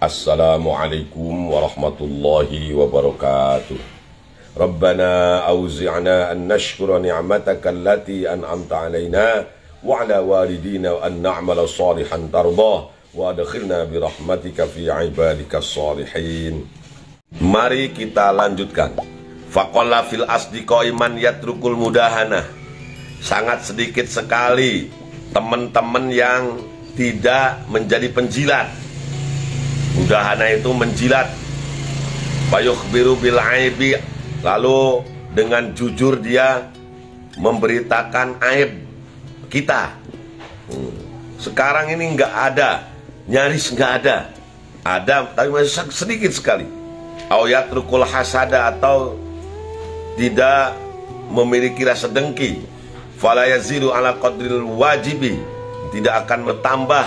Assalamualaikum warahmatullahi wabarakatuh. Rabbana auzi'na an nashkura ni'mataka allati an'amta alaina wa ala walidina wa an na'mala salihan tardah wa adkhilna bi rahmatika fi ibadika salihin. Mari kita lanjutkan. Faqala fil asdiqai man yatrukul mudahana. Sangat sedikit sekali teman-teman yang tidak menjadi penjilat. Mudahana itu menjilat. Fayukhbiru bil aibi, lalu dengan jujur dia memberitakan aib kita. Sekarang ini nggak ada, nyaris nggak ada. Ada, tapi masih sedikit sekali. Au yatrukul hasada, atau tidak memiliki rasa dengki. Fala yazidu ala qadril wajibi, tidak akan bertambah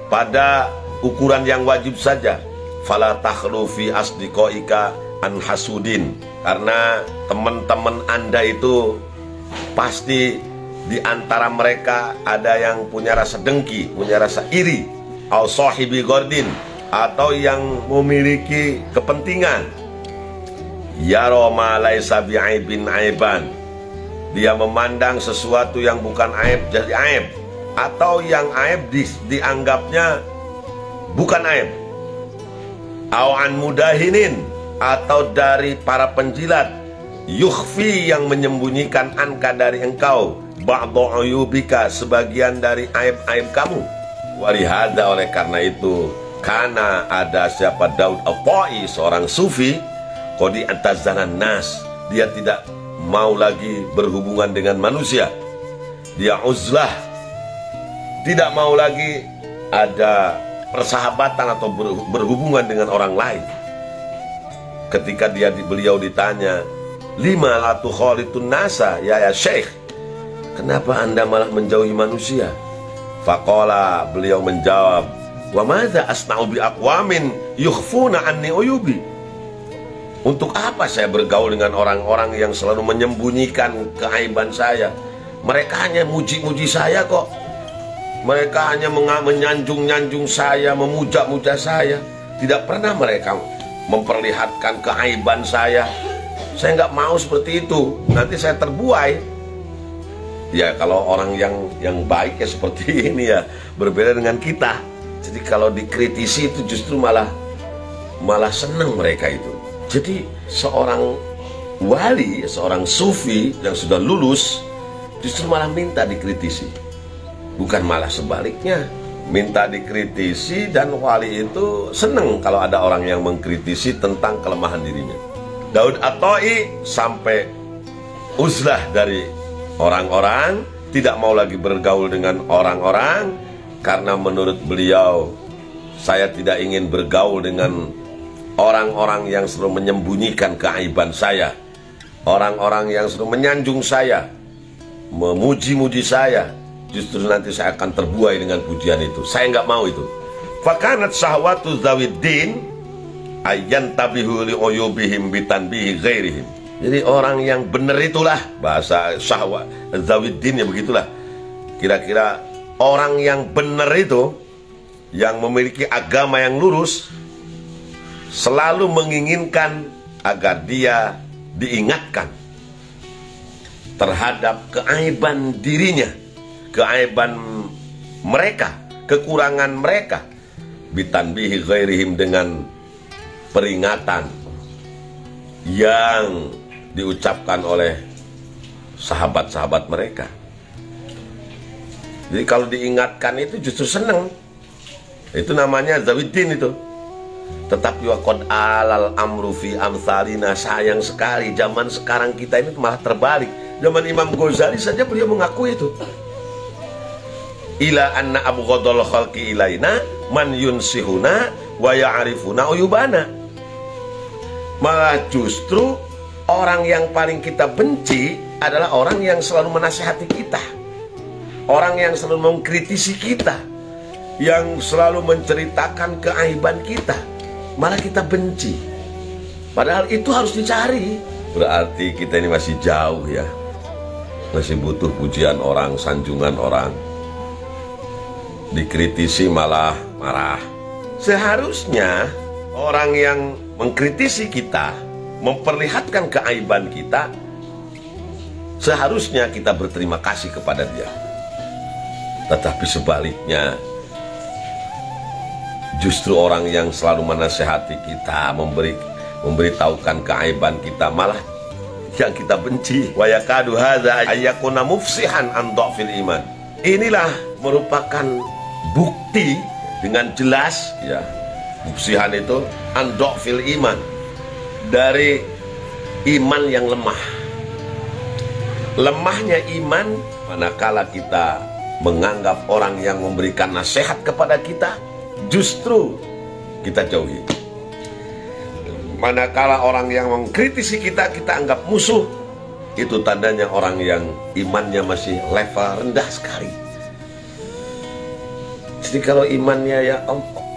pada ukuran yang wajib saja. Fala takhlu fi asdiqaika an hasudin, karena teman-teman Anda itu pasti di antara mereka ada yang punya rasa dengki, punya rasa iri. Au sahibi gordin, atau yang memiliki kepentingan. Yaro ma laisa bi'aibin aiban, dia memandang sesuatu yang bukan aib jadi aib, atau yang aib dianggapnya bukan aib. Awan mudahinin, atau dari para penjilat. Yukhfi, yang menyembunyikan anka dari engkau, ba'dhu uyubika, sebagian dari aib-aib kamu. Walihada, oleh karena itu, karena ada siapa Daud Al-Ta'i, seorang sufi, qadi antazanan nas, dia tidak mau lagi berhubungan dengan manusia. Dia uzlah, tidak mau lagi ada persahabatan atau berhubungan dengan orang lain. Ketika beliau ditanya, lima latu khalitun nasa ya syekh, kenapa anda malah menjauhi manusia? Faqala, beliau menjawab, wa madza asna'u bi aqwamin yukhfuna anni uyubi, untuk apa saya bergaul dengan orang-orang yang selalu menyembunyikan keaiban saya? Mereka hanya muji-muji saya kok. Mereka hanya menyanjung-nyanjung saya, memuja-muja saya. Tidak pernah mereka memperlihatkan keaiban saya. Saya nggak mau seperti itu, nanti saya terbuai. Ya, kalau orang yang baik ya seperti ini ya, berbeda dengan kita. Jadi kalau dikritisi itu justru malah senang mereka itu. Jadi seorang wali, seorang sufi yang sudah lulus, justru malah minta dikritisi. Bukan malah sebaliknya, minta dikritisi, dan wali itu senang kalau ada orang yang mengkritisi tentang kelemahan dirinya. Daud At-Ta'i sampai uzlah dari orang-orang, tidak mau lagi bergaul dengan orang-orang, karena menurut beliau, saya tidak ingin bergaul dengan orang-orang yang selalu menyembunyikan keaiban saya, orang-orang yang selalu menyanjung saya, memuji-muji saya. Justru nanti saya akan terbuai dengan pujian itu. Saya nggak mau itu. Fakanat syahwatu zawiddin ayyan tabihu li uyubihim bitanbihi ghairihim. Jadi orang yang benar itulah, bahasa syahwat zawiddin ya begitulah. Kira-kira orang yang benar itu, yang memiliki agama yang lurus, selalu menginginkan agar dia diingatkan terhadap keaiban dirinya, keaiban mereka, kekurangan mereka, bitanbihi ghairihim, dengan peringatan yang diucapkan oleh sahabat-sahabat mereka. Jadi kalau diingatkan itu justru senang. Itu namanya zawiddin itu. Tetapi waqad alal amru fi amsalina, sayang sekali zaman sekarang kita ini malah terbalik. Zaman Imam Ghazali saja beliau mengakui itu. Ila anna abghadul khalqi ilaina man yunsihuna wa ya'rifuna uyubana. Malah justru orang yang paling kita benci adalah orang yang selalu menasihati kita, orang yang selalu mengkritisi kita, yang selalu menceritakan keaiban kita. Malah kita benci, padahal itu harus dicari. Berarti kita ini masih jauh ya, masih butuh pujian orang, sanjungan orang. Dikritisi malah marah. Seharusnya orang yang mengkritisi kita, memperlihatkan keaiban kita, seharusnya kita berterima kasih kepada dia. Tetapi sebaliknya, justru orang yang selalu menasehati kita, memberitahukan keaiban kita, malah yang kita benci. Wa yakadu hadza ayyakuna mufsihan an dhafil iman. Inilah merupakan bukti dengan jelas, ya, mufsihan itu an dhafil iman, dari iman yang lemah. Lemahnya iman manakala kita menganggap orang yang memberikan nasihat kepada kita justru kita jauhi. Manakala orang yang mengkritisi kita, kita anggap musuh, itu tandanya orang yang imannya masih level rendah sekali. Jadi kalau imannya ya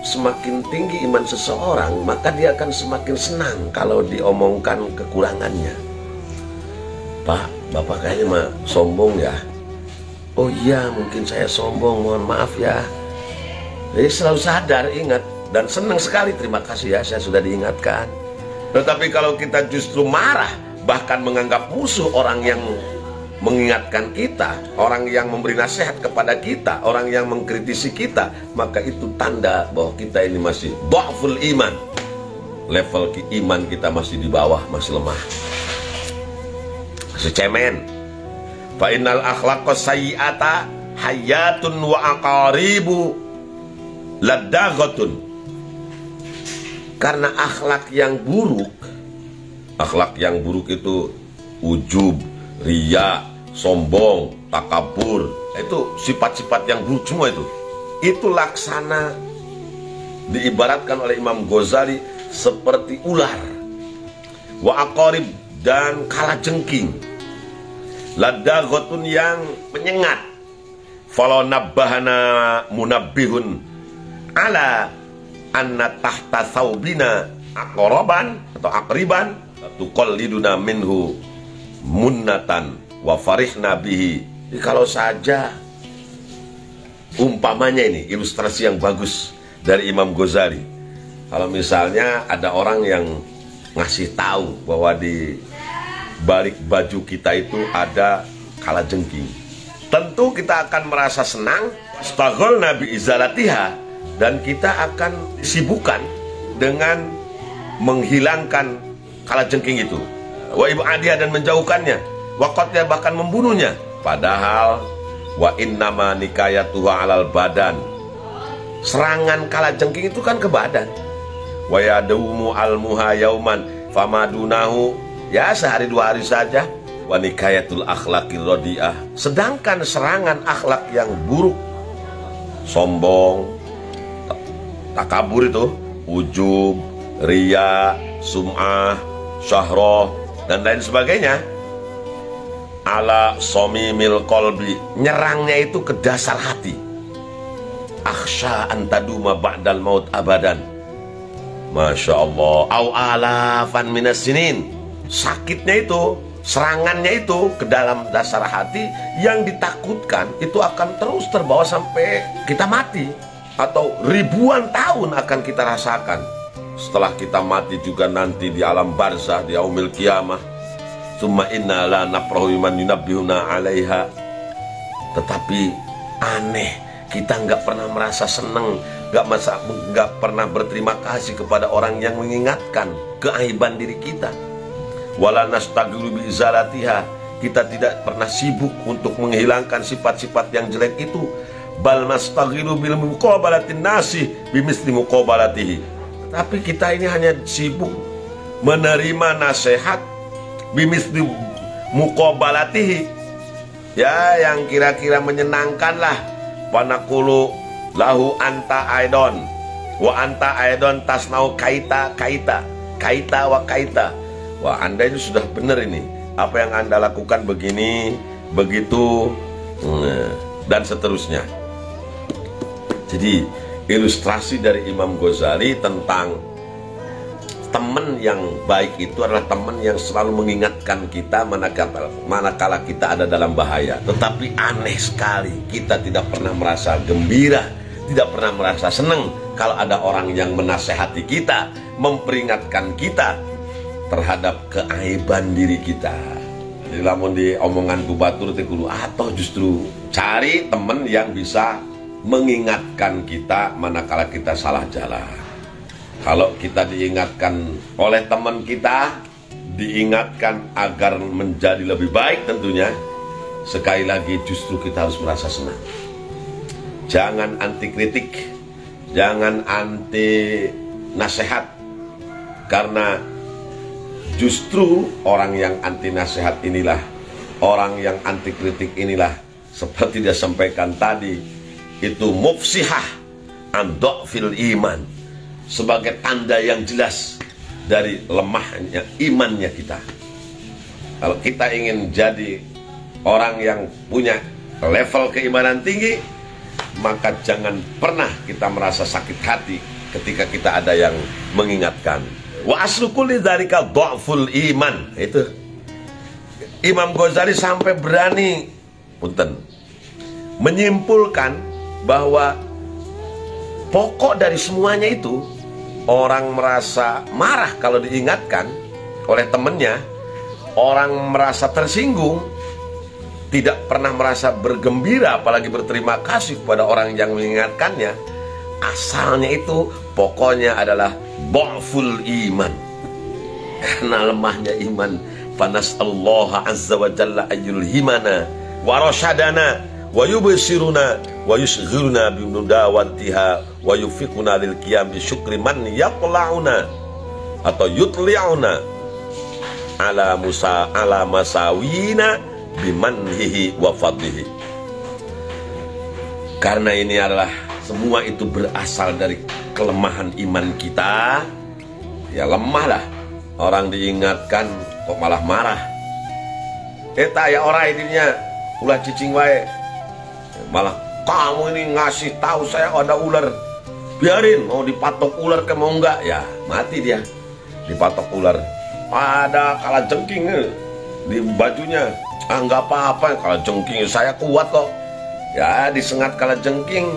semakin tinggi iman seseorang, maka dia akan semakin senang kalau diomongkan kekurangannya. Pak, Bapak kayaknya mah sombong ya. Oh iya, mungkin saya sombong, mohon maaf ya. Jadi selalu sadar, ingat, dan senang sekali, terima kasih ya, saya sudah diingatkan. Tetapi kalau kita justru marah, bahkan menganggap musuh orang yang mengingatkan kita, orang yang memberi nasihat kepada kita, orang yang mengkritisi kita, maka itu tanda bahwa kita ini masih dhaful iman. Level iman kita masih di bawah, masih lemah, masih cemen. Fa innal akhlaqas sayyi'ata hayatun wa aqaribu ladaghatun. Karena akhlak yang buruk itu ujub, riya, sombong, takabur, itu sifat-sifat yang buruk semua itu. Itu laksana diibaratkan oleh Imam Ghazali seperti ular, wa aqarib, dan kalajengking, ladaghatun, yang menyengat. Falau nabbahana munabbihun ala anna tahta saubina aqraban atau aqriban tuqalliduna minhu munnatan wa farihna bihi. Jadi kalau saja umpamanya, ini ilustrasi yang bagus dari Imam Ghazali. Kalau misalnya ada orang yang ngasih tahu bahwa di balik baju kita itu ada kalajengking, tentu kita akan merasa senang, astaghalna bi izalatiha, dan kita akan disibukkan dengan menghilangkan kalajengking itu, wa ibadiah, dan menjauhkannya, wa qatya, bahkan membunuhnya. Padahal wa innama nikayatuha alal badan, serangan kalajengking itu kan ke badan. Wa yadumu almuha yauman famadunahu, ya sehari dua hari saja. Wa nikayatul akhlaqir radiah, sedangkan serangan akhlak yang buruk, sombong, takabur itu, ujub, riya, sum'ah, syahroh, dan lain sebagainya, ala somimil qalbi, nyerangnya itu ke dasar hati. Akhsha antaduma ba'dal maut abadan. Masya Allah. Au alafan minas sinin, sakitnya itu, serangannya itu ke dalam dasar hati, yang ditakutkan itu akan terus terbawa sampai kita mati, atau ribuan tahun akan kita rasakan. Setelah kita mati juga nanti di alam barzah, di yaumil qiyamah. Summa inna la nafrahu man yunabbihuna 'alaiha. Tetapi aneh, kita nggak pernah merasa senang, nggak pernah berterima kasih kepada orang yang mengingatkan keaiban diri kita. Wala nastaghilu bi izalatiha, kita tidak pernah sibuk untuk menghilangkan sifat-sifat yang jelek itu. Bal nastaghilu bil muqabalatin nasi bimisli muqabalatihi. Tapi kita ini hanya sibuk menerima nasihat bimisli muqabalatihi, ya, yang kira-kira menyenangkan lah. Wanaqulu lahu anta aidon wa anta aidon tasnau kaita wa kaita. Wah, Anda ini sudah benar ini, apa yang Anda lakukan begini, begitu, dan seterusnya. Jadi ilustrasi dari Imam Ghazali tentang teman yang baik itu adalah teman yang selalu mengingatkan kita manakala kita ada dalam bahaya. Tetapi aneh sekali, kita tidak pernah merasa gembira, tidak pernah merasa senang kalau ada orang yang menasehati kita, memperingatkan kita terhadap keaiban diri kita. Jadi lamun di omongan ku batur teh kudu atau justru cari teman yang bisa mengingatkan kita manakala kita salah jalan. Kalau kita diingatkan oleh teman kita, diingatkan agar menjadi lebih baik tentunya, sekali lagi justru kita harus merasa senang. Jangan anti kritik, jangan anti nasihat, karena justru orang yang anti nasihat inilah, orang yang anti kritik inilah, seperti dia sampaikan tadi, itu mufsihah an dha'fil iman, sebagai tanda yang jelas dari lemahnya imannya kita. Kalau kita ingin jadi orang yang punya level keimanan tinggi, maka jangan pernah kita merasa sakit hati ketika kita ada yang mengingatkan. Wa aslu kulli dzalika dha'ful iman. Itu Imam Ghazali sampai berani menyimpulkan bahwa pokok dari semuanya itu, orang merasa marah kalau diingatkan oleh temannya, orang merasa tersinggung, tidak pernah merasa bergembira apalagi berterima kasih kepada orang yang mengingatkannya. Asalnya itu pokoknya adalah dha'ful iman, karena lemahnya iman. Fanas'allaha azza wa jalla ayyulhimana wa rasyadana wa yubsiruna wa yusghiruna bimudawatiha wa yufiquna lil qiyam bi syukri man yaqla'una atau yutli'una ala masawina bimanhihi wa fadlihi. Karena ini adalah semua itu berasal dari kelemahan iman kita. Ya lemahlah, orang diingatkan kok malah marah. Eta ya orang intinya ulah cicing wae, malah kamu ini ngasih tahu saya ada ular, biarin, mau dipatok ular ke mau enggak, ya mati dia dipatok ular. Ada kalajengking di bajunya, enggak apa-apa, kalajengking saya kuat kok. Ya disengat kalajengking,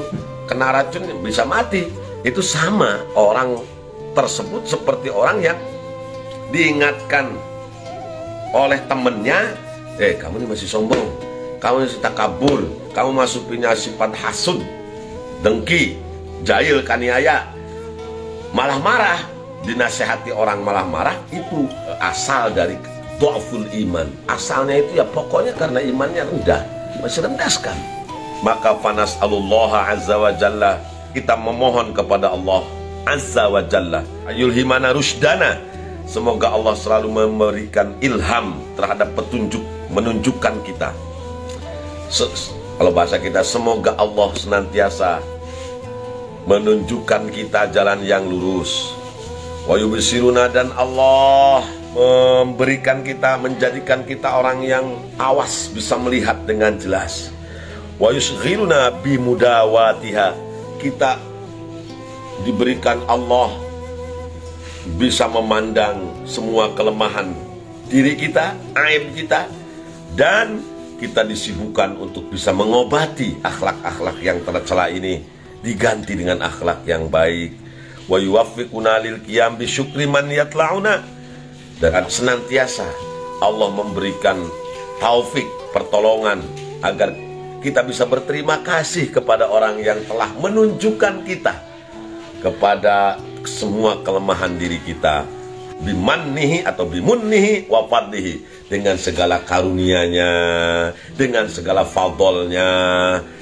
kena racun bisa mati. Itu sama, orang tersebut seperti orang yang diingatkan oleh temennya, kamu ini masih sombong, kamu masih takabur, kamu masih punya sifat hasud, dengki, jahil, kaniaya, malah marah. Dinasehati orang malah marah, itu asal dari dha'ful iman. Asalnya itu ya pokoknya karena imannya rendah, masih rendah sekali. Maka fanas'alullaha azza wa jalla, kita memohon kepada Allah azza wa jalla ayulhimana rushdana, semoga Allah selalu memberikan ilham terhadap petunjuk, menunjukkan kita. Kalau bahasa kita, semoga Allah senantiasa menunjukkan kita jalan yang lurus. Wa yubsiruna, dan Allah memberikan kita, menjadikan kita orang yang awas, bisa melihat dengan jelas. Wa yusghiruna bimudawatiha, kita diberikan Allah bisa memandang semua kelemahan diri kita, aib kita, dan kita disibukkan untuk bisa mengobati akhlak-akhlak yang tercela ini, diganti dengan akhlak yang baik. Wa yuwaffiquna lil qiyam bi syukri man yatla'una, dan senantiasa Allah memberikan taufik, pertolongan agar kita bisa berterima kasih kepada orang yang telah menunjukkan kita kepada semua kelemahan diri kita, bimannihi atau bimunnihi wa fadlihi, dengan segala karunia-Nya, dengan segala fadlnya,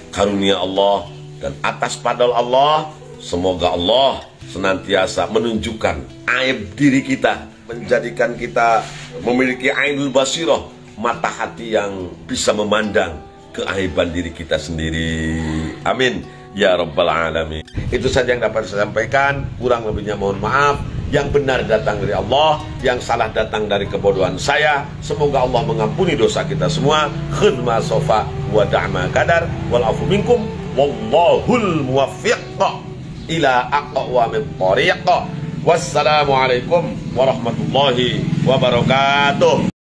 karunia Allah, dan atas fadl Allah, semoga Allah senantiasa menunjukkan aib diri kita, menjadikan kita memiliki ainul basirah, mata hati yang bisa memandang keaiban diri kita sendiri. Amin ya rabbal alamin. Itu saja yang dapat saya sampaikan, kurang lebihnya mohon maaf. Yang benar datang dari Allah, yang salah datang dari kebodohan saya. Semoga Allah mengampuni dosa kita semua. Khidma sofa wa da'ma kadar wal afu minkum wallahul muwaffiq ila aqwamit thariq. Wassalamualaikum warahmatullahi wabarakatuh.